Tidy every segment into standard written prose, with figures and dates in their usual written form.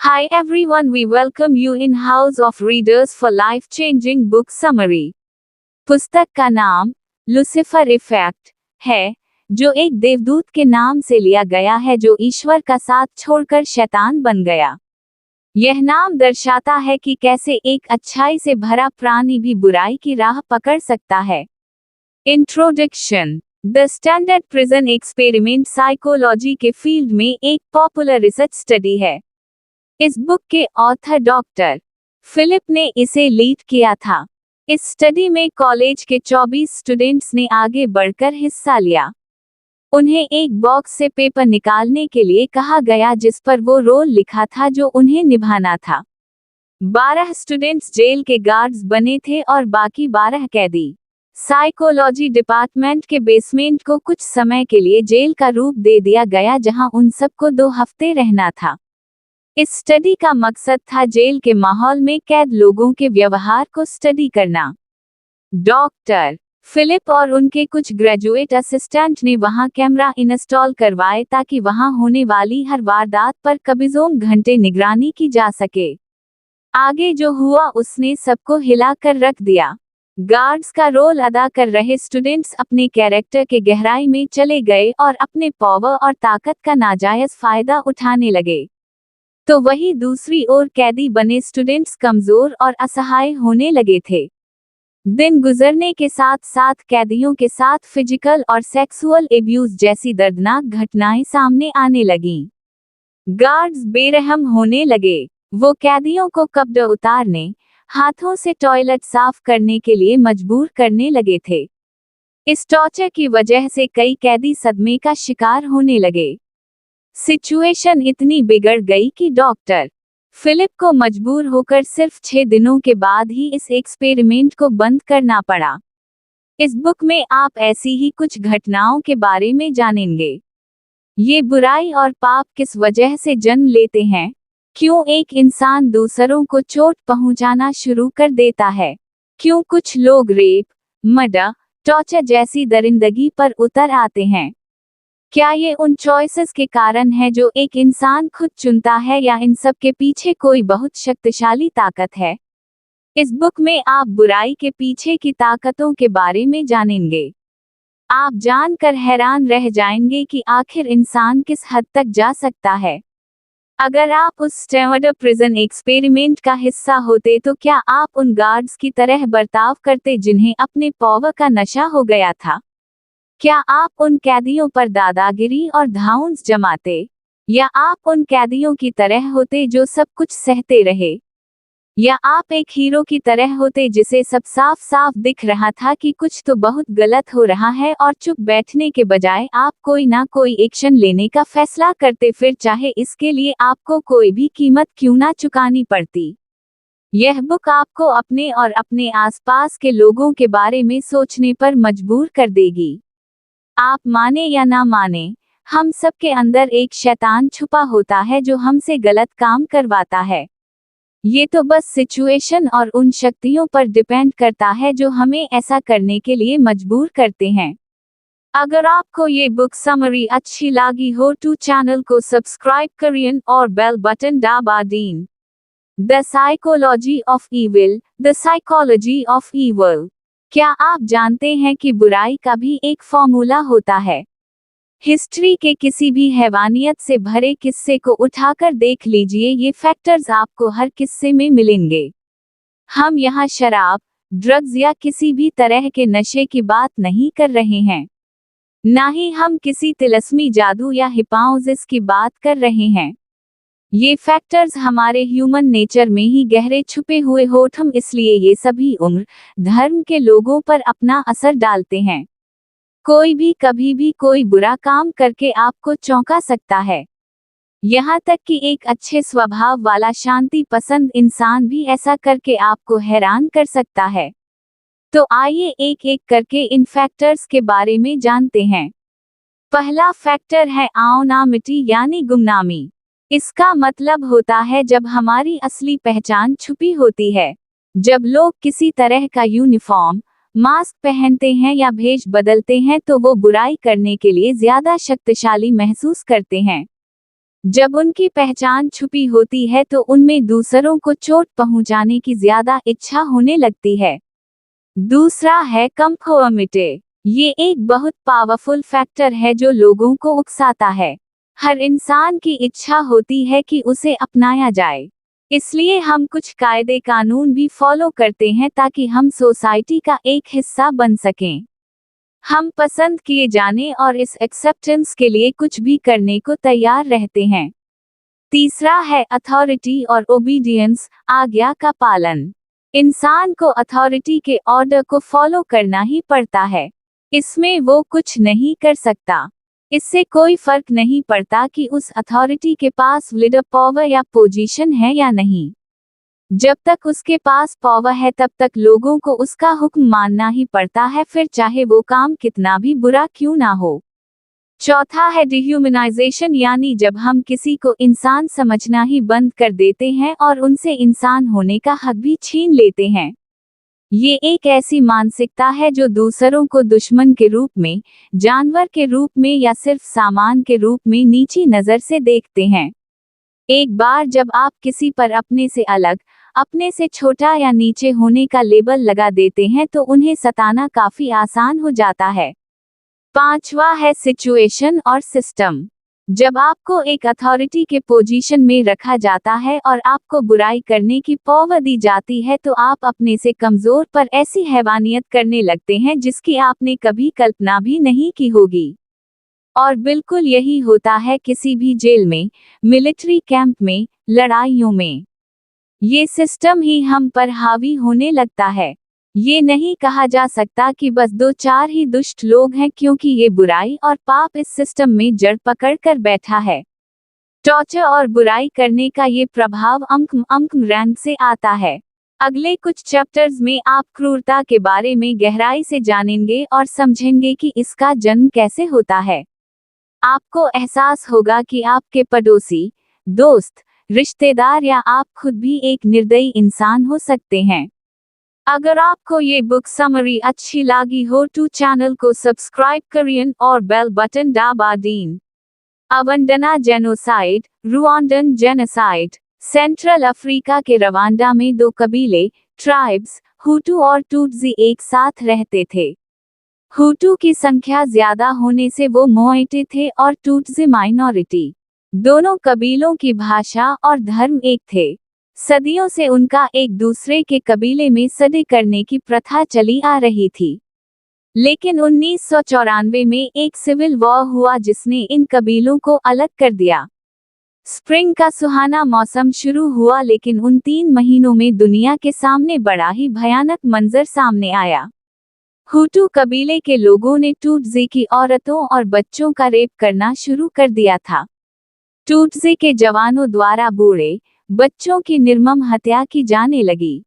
Hi everyone, we welcome you in House of Readers for life-changing book summary. पुस्तक का नाम Lucifer effect है, जो एक देवदूत के नाम से लिया गया है जो ईश्वर का साथ छोड़कर शैतान बन गया। यह नाम दर्शाता है कि कैसे एक अच्छाई से भरा प्राणी भी बुराई की राह पकड़ सकता है। Introduction. The standard prison experiment psychology के फील्ड में एक पॉपुलर रिसर्च स्टडी है। इस बुक के ऑथर डॉक्टर फिलिप ने इसे लीड किया था। इस स्टडी में कॉलेज के 24 स्टूडेंट्स ने आगे बढ़कर हिस्सा लिया। उन्हें एक बॉक्स से पेपर निकालने के लिए कहा गया जिस पर वो रोल लिखा था जो उन्हें निभाना था। 12 स्टूडेंट्स जेल के गार्ड्स बने थे और बाकी 12 कैदी। साइकोलॉजी डिपार्टमेंट के बेसमेंट को कुछ समय के लिए जेल का रूप दे दिया गया जहां उन सबको 2 हफ्ते रहना था। इस स्टडी का मकसद था जेल के माहौल में कैद लोगों के व्यवहार को स्टडी करना। डॉक्टर फिलिप और उनके कुछ ग्रेजुएट असिस्टेंट ने वहां कैमरा इंस्टॉल करवाए ताकि वहां होने वाली हर वारदात पर कभी घंटे निगरानी की जा सके। आगे जो हुआ उसने सबको हिला कर रख दिया। गार्ड्स का रोल अदा कर रहे स्टूडेंट्स अपने कैरेक्टर के गहराई में चले गए और अपने पावर और ताकत का नाजायज फायदा उठाने लगे। तो वही दूसरी ओर कैदी बने स्टूडेंट्स कमजोर और असहाय होने लगे थे। दिन गुजरने के साथ साथ कैदियों के साथ फिजिकल और सेक्सुअल एब्यूज जैसी दर्दनाक घटनाएं सामने आने लगीं। गार्ड्स बेरहम होने लगे। वो कैदियों को कपड़े उतारने, हाथों से टॉयलेट साफ करने के लिए मजबूर करने लगे थे। इस टॉर्चर की वजह से कई कैदी सदमे का शिकार होने लगे। सिचुएशन इतनी बिगड़ गई कि डॉक्टर फिलिप को मजबूर होकर सिर्फ 6 दिनों के बाद ही इस एक्सपेरिमेंट को बंद करना पड़ा। इस बुक में आप ऐसी ही कुछ घटनाओं के बारे में जानेंगे। ये बुराई और पाप किस वजह से जन्म लेते हैं, क्यों एक इंसान दूसरों को चोट पहुंचाना शुरू कर देता है, क्यों कुछ लोग रेप, मर्डर, टॉर्चर जैसी दरिंदगी पर उतर आते हैं। क्या ये उन चॉइसेस के कारण है जो एक इंसान खुद चुनता है या इन सब के पीछे कोई बहुत शक्तिशाली ताकत है। इस बुक में आप बुराई के पीछे की ताकतों के बारे में जानेंगे। आप जानकर हैरान रह जाएंगे कि आखिर इंसान किस हद तक जा सकता है। अगर आप उस स्टैंडर्ड प्रिजन एक्सपेरिमेंट का हिस्सा होते तो क्या आप उन गार्ड्स की तरह बर्ताव करते जिन्हें अपने पावर का नशा हो गया था? क्या आप उन कैदियों पर दादागिरी और धाउंस जमाते, या आप उन कैदियों की तरह होते जो सब कुछ सहते रहे, या आप एक हीरो की तरह होते जिसे सब साफ साफ दिख रहा था कि कुछ तो बहुत गलत हो रहा है और चुप बैठने के बजाय आप कोई ना कोई एक्शन लेने का फैसला करते, फिर चाहे इसके लिए आपको कोई भी कीमत क्यों ना चुकानी पड़ती। यह बुक आपको अपने और अपने आसपास के लोगों के बारे में सोचने पर मजबूर कर देगी। आप माने या ना माने, हम सब के अंदर एक शैतान छुपा होता है जो हमसे गलत काम करवाता है। ये तो बस सिचुएशन और उन शक्तियों पर डिपेंड करता है जो हमें ऐसा करने के लिए मजबूर करते हैं। अगर आपको ये बुक समरी अच्छी लगी हो तो चैनल को सब्सक्राइब करिए और बेल बटन दबा दें। The psychology of evil, the psychology of evil. क्या आप जानते हैं कि बुराई का भी एक फॉर्मूला होता है? हिस्ट्री के किसी भी हैवानियत से भरे किस्से को उठाकर देख लीजिए, ये फैक्टर्स आपको हर किस्से में मिलेंगे। हम यहाँ शराब, ड्रग्स या किसी भी तरह के नशे की बात नहीं कर रहे हैं। ना ही हम किसी तिलस्मी जादू या हिप्नोसिस की बात कर रहे हैं। ये फैक्टर्स हमारे ह्यूमन नेचर में ही गहरे छुपे हुए होठम, इसलिए ये सभी उम्र, धर्म के लोगों पर अपना असर डालते हैं। कोई भी कभी भी कोई बुरा काम करके आपको चौंका सकता है। यहाँ तक कि एक अच्छे स्वभाव वाला शांति पसंद इंसान भी ऐसा करके आपको हैरान कर सकता है। तो आइए एक एक करके इन फैक्टर्स के बारे में जानते हैं। पहला फैक्टर है एनोनिमिटी यानी गुमनामी। इसका मतलब होता है जब हमारी असली पहचान छुपी होती है। जब लोग किसी तरह का यूनिफॉर्म, मास्क पहनते हैं या भेष बदलते हैं तो वो बुराई करने के लिए ज्यादा शक्तिशाली महसूस करते हैं। जब उनकी पहचान छुपी होती है तो उनमें दूसरों को चोट पहुंचाने की ज्यादा इच्छा होने लगती है। दूसरा है कंफर्मिटी। ये एक बहुत पावरफुल फैक्टर है जो लोगों को उकसाता है। हर इंसान की इच्छा होती है कि उसे अपनाया जाए, इसलिए हम कुछ कायदे कानून भी फॉलो करते हैं ताकि हम सोसाइटी का एक हिस्सा बन सकें। हम पसंद किए जाने और इस एक्सेप्टेंस के लिए कुछ भी करने को तैयार रहते हैं। तीसरा है अथॉरिटी और ओबीडियंस, आज्ञा का पालन। इंसान को अथॉरिटी के ऑर्डर को फॉलो करना ही पड़ता है। इसमें वो कुछ नहीं कर सकता। इससे कोई फर्क नहीं पड़ता कि उस अथॉरिटी के पास लीडर पावर या पोजीशन है या नहीं। जब तक उसके पास पावर है तब तक लोगों को उसका हुक्म मानना ही पड़ता है, फिर चाहे वो काम कितना भी बुरा क्यों ना हो। चौथा है डिह्यूमनाइजेशन, यानी जब हम किसी को इंसान समझना ही बंद कर देते हैं और उनसे इंसान होने का हक भी छीन लेते हैं। ये एक ऐसी मानसिकता है जो दूसरों को दुश्मन के रूप में, जानवर के रूप में या सिर्फ सामान के रूप में नीची नजर से देखते हैं। एक बार जब आप किसी पर अपने से अलग, अपने से छोटा या नीचे होने का लेबल लगा देते हैं तो उन्हें सताना काफी आसान हो जाता है। पांचवा है सिचुएशन और सिस्टम। जब आपको एक अथॉरिटी के पोजीशन में रखा जाता है और आपको बुराई करने की पावर दी जाती है तो आप अपने से कमजोर पर ऐसी हैवानियत करने लगते हैं जिसकी आपने कभी कल्पना भी नहीं की होगी। और बिल्कुल यही होता है किसी भी जेल में, मिलिट्री कैंप में, लड़ाइयों में। ये सिस्टम ही हम पर हावी होने लगता है। ये नहीं कहा जा सकता कि बस दो चार ही दुष्ट लोग हैं, क्योंकि ये बुराई और पाप इस सिस्टम में जड़ पकड़ कर बैठा है। टॉर्चर और बुराई करने का ये प्रभाव अंक रैंक से आता है। अगले कुछ चैप्टर्स में आप क्रूरता के बारे में गहराई से जानेंगे और समझेंगे कि इसका जन्म कैसे होता है। आपको एहसास होगा कि आपके पड़ोसी, दोस्त, रिश्तेदार या आप खुद भी एक निर्दयी इंसान हो सकते हैं। अगर आपको ये बुक समरी अच्छी लगी हो तो चैनल को सब्सक्राइब करें और बेल बटन दबा दें। अवंडना जेनोसाइड, रुआंडन जेनोसाइड। सेंट्रल अफ्रीका के रवांडा में दो कबीले, ट्राइब्स, हुटू और टूटसी एक साथ रहते थे। हुटू की संख्या ज्यादा होने से वो मोइटे थे और टूटसी माइनॉरिटी। दोनों कबीलों की भाषा और धर्म एक थे। सदियों से उनका एक दूसरे के कबीले में सदे करने की प्रथा चली आ रही थी। लेकिन 1994 में एक सिविल वॉर हुआ जिसने इन कबीलों को अलग कर दिया। स्प्रिंग का सुहाना मौसम शुरू हुआ, लेकिन उन 3 महीनों में दुनिया के सामने बड़ा ही भयानक मंजर सामने आया। हुटू कबीले के लोगों ने टूटसी की औरतों और बच्चों का रेप करना शुरू कर दिया था। टूटसी के जवानों द्वारा बूढ़े बच्चों की निर्मम हत्या की जाने लगी।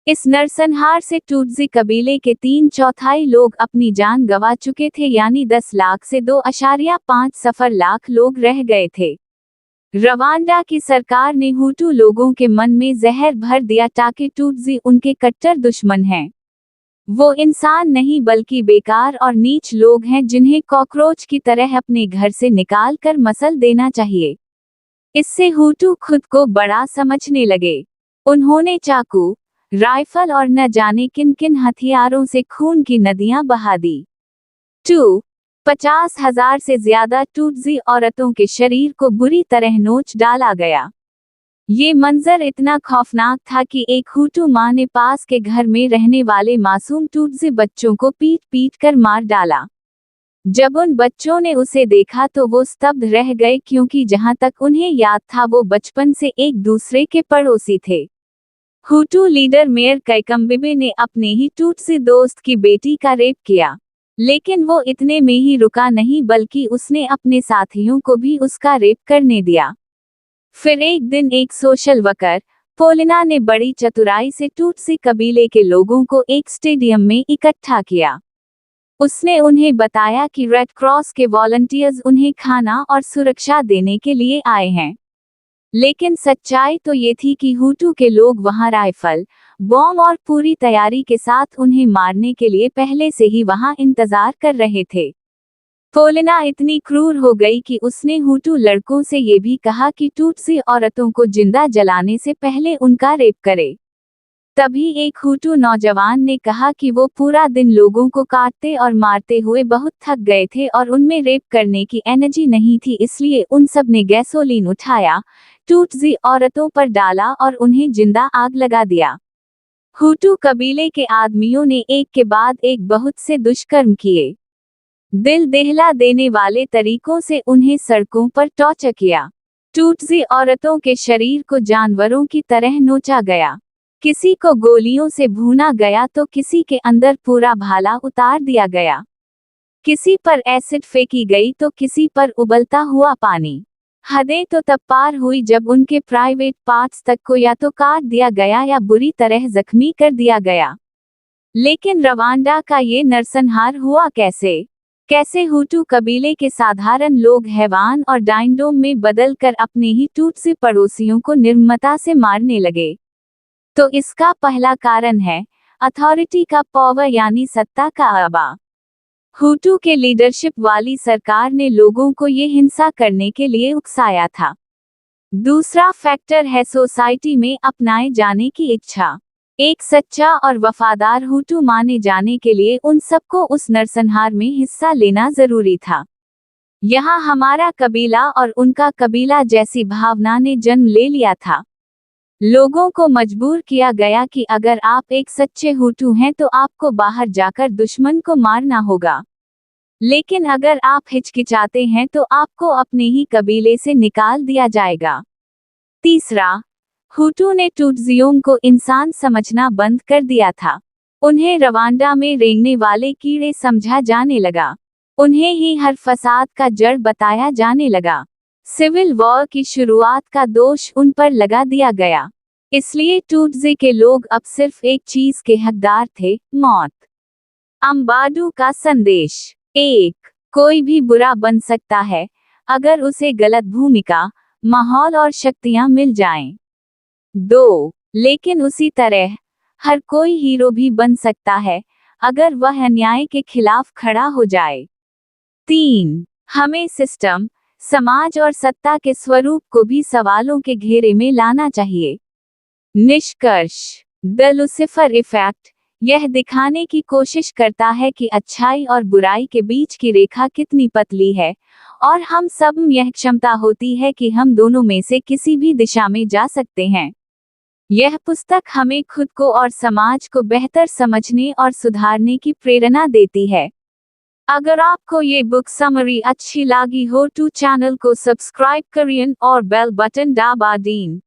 इस नरसंहार से टूटसी कबीले के 3/4 लोग अपनी जान गंवा चुके थे, यानी 10 लाख से 2.5 लाख लोग रह गए थे। रवांडा की सरकार ने हुटू लोगों के मन में जहर भर दिया ताकि टूटसी उनके कट्टर दुश्मन हैं। वो इंसान नहीं बल्कि बेकार और नीच लोग हैं जिन्हें कॉकरोच की तरह अपने घर से निकाल कर मसल देना चाहिए। इससे हुटू खुद को बड़ा समझने लगे। उन्होंने चाकू, राइफल और न जाने किन किन हथियारों से खून की नदियां बहा दी। 50,000 से ज्यादा टूटसी औरतों के शरीर को बुरी तरह नोच डाला गया। ये मंजर इतना खौफनाक था कि एक हुटू मां ने पास के घर में रहने वाले मासूम टूटसी बच्चों को पीट पीट कर मार डाला। जब उन बच्चों ने उसे देखा तो वो स्तब्ध रह गए, क्योंकि जहां तक उन्हें याद था वो बचपन से एक दूसरे के पड़ोसी थे। हुटू लीडर मेयर कैकम्बिबे ने अपने ही टूटसी दोस्त की बेटी का रेप किया, लेकिन वो इतने में ही रुका नहीं बल्कि उसने अपने साथियों को भी उसका रेप करने दिया। फिर एक दिन एक सोशल वर्कर, पोलिना ने बड़ी चतुराई से टूटसी कबीले के लोगों को एक स्टेडियम में इकट्ठा किया। उसने उन्हें बताया कि रेड क्रॉस के वॉलंटियर्स उन्हें खाना और सुरक्षा देने के लिए आए हैं। लेकिन सच्चाई तो ये थी कि हुटू के लोग वहां राइफल, बॉम्ब और पूरी तैयारी के साथ उन्हें मारने के लिए पहले से ही वहां इंतजार कर रहे थे। पोलिना इतनी क्रूर हो गई कि उसने हुटू लड़कों से ये भी कहा कि टूटसी औरतों को जिंदा जलाने से पहले उनका रेप करे। तभी एक हुटू नौजवान ने कहा कि वो पूरा दिन लोगों को काटते और मारते हुए बहुत थक गए थे और उनमें रेप करने की एनर्जी नहीं थी, इसलिए उन सब ने गैसोलीन उठाया, टूटसी औरतों पर डाला और उन्हें जिंदा आग लगा दिया। हुटू कबीले के आदमियों ने एक के बाद एक बहुत से दुष्कर्म किए। दिल दहला देने वाले तरीकों से उन्हें सड़कों पर टॉर्चर किया। टूटसी औरतों के शरीर को जानवरों की तरह नोचा गया। किसी को गोलियों से भूना गया तो किसी के अंदर पूरा भाला उतार दिया गया। किसी पर एसिड फेंकी गई तो किसी पर उबलता हुआ पानी। हदें तो तब पार हुई जब उनके प्राइवेट पार्ट्स तक को या तो काट दिया गया या बुरी तरह जख्मी कर दिया गया। लेकिन रवांडा का ये नरसंहार हुआ कैसे? कैसे हुटू कबीले के साधारण लोग हैवान और डायनोम में बदलकर अपने ही टूटसी पड़ोसियों को निर्ममता से मारने लगे? तो इसका पहला कारण है अथॉरिटी का पावर, यानी सत्ता का अबा। हुटू के लीडरशिप वाली सरकार ने लोगों को ये हिंसा करने के लिए उकसाया था। दूसरा फैक्टर है सोसाइटी में अपनाए जाने की इच्छा। एक सच्चा और वफादार हुटू माने जाने के लिए उन सबको उस नरसंहार में हिस्सा लेना जरूरी था। यहाँ हमारा कबीला और उनका कबीला जैसी भावना ने जन्म ले लिया था। लोगों को मजबूर किया गया कि अगर आप एक सच्चे हुटू हैं तो आपको बाहर जाकर दुश्मन को मारना होगा, लेकिन अगर आप हिचकिचाते हैं तो आपको अपने ही कबीले से निकाल दिया जाएगा। तीसरा, हुटू ने टूटसियों को इंसान समझना बंद कर दिया था। उन्हें रवांडा में रेंगने वाले कीड़े समझा जाने लगा। उन्हें ही हर फसाद का जड़ बताया जाने लगा। सिविल वॉर की शुरुआत का दोष उन पर लगा दिया गया। इसलिए टूटसी के लोग अब सिर्फ एक चीज के हकदार थे, मौत। अम्बाडू का संदेश। 1. कोई भी बुरा बन सकता है अगर उसे गलत भूमिका, माहौल और शक्तियां मिल जाएं। 2. लेकिन उसी तरह हर कोई हीरो भी बन सकता है अगर वह अन्याय के खिलाफ खड़ा हो जाए। 3. हमें सिस्टम, समाज और सत्ता के स्वरूप को भी सवालों के घेरे में लाना चाहिए। निष्कर्ष, द लुसिफर इफेक्ट यह दिखाने की कोशिश करता है कि अच्छाई और बुराई के बीच की रेखा कितनी पतली है, और हम सब में यह क्षमता होती है कि हम दोनों में से किसी भी दिशा में जा सकते हैं। यह पुस्तक हमें खुद को और समाज को बेहतर समझने और सुधारने की प्रेरणा देती है। अगर आपको ये बुक समरी अच्छी लगी हो तो चैनल को सब्सक्राइब करें और बेल बटन दबा दें।